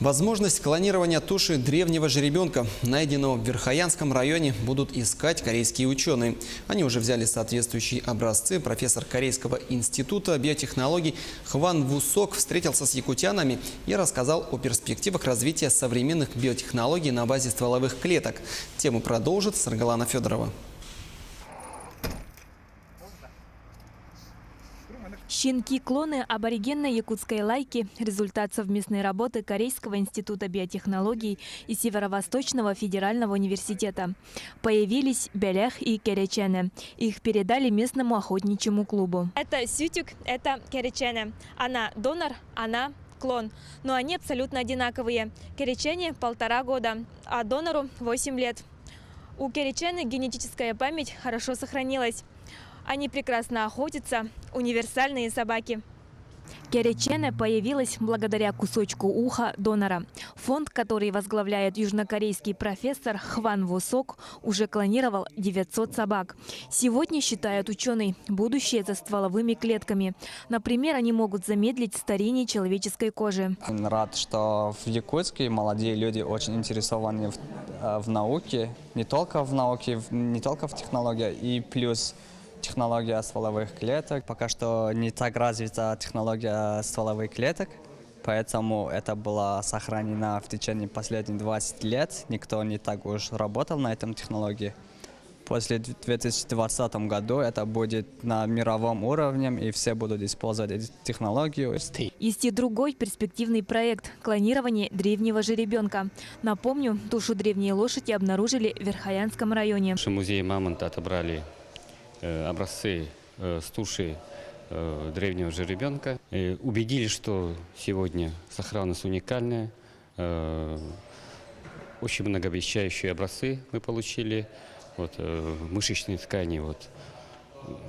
Возможность клонирования туши древнего жеребенка, найденного в Верхоянском районе, будут искать корейские ученые. Они уже взяли соответствующие образцы. Профессор Корейского института биотехнологий Хван Вусок встретился с якутянами и рассказал о перспективах развития современных биотехнологий на базе стволовых клеток. Тему продолжит Саргалана Федорова. Щенки-клоны аборигенной якутской лайки – результат совместной работы Корейского института биотехнологий и Северо-Восточного федерального университета. Появились Белях и Керечене. Их передали местному охотничьему клубу. Это Сютюк, это Керечене. Она донор, она клон. Но они абсолютно одинаковые. Керечене 1,5 года, а донору 8 лет. У Керечене генетическая память хорошо сохранилась. Они прекрасно охотятся, универсальные собаки. Керечене появилась благодаря кусочку уха донора. Фонд, который возглавляет южнокорейский профессор Хван Вусок, уже клонировал 900 собак. Сегодня, считают ученые, будущее за стволовыми клетками. Например, они могут замедлить старение человеческой кожи. Рад, что в Якутске молодые люди очень интересованы в науке, не только в науке, не только в технологиях, и плюс технология стволовых клеток. Пока что не так развита технология стволовых клеток, поэтому это было сохранено в течение последних 20 лет. Никто не так уж работал на этом технологии. После 2020 году это будет на мировом уровне, и все будут использовать эту технологию. Есть и другой перспективный проект – клонирование древнего жеребенка. Напомню, тушу древней лошади обнаружили в Верхоянском районе. В музее Мамонта отобрали образцы с туши древнего жеребенка. Убедились, что сегодня сохранность уникальная. Очень многообещающие образцы мы получили. Мышечные ткани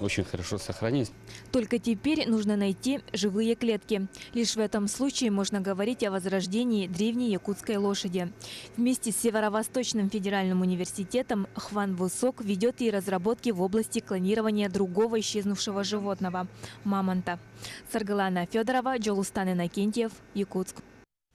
очень хорошо сохранились. Только теперь нужно найти живые клетки. Лишь в этом случае можно говорить о возрождении древней якутской лошади. Вместе с Северо-Восточным федеральным университетом Хван Вусок ведет и разработки в области клонирования другого исчезнувшего животного – мамонта. Саргалана Федорова, Джолустан Иннокентьев, Якутск.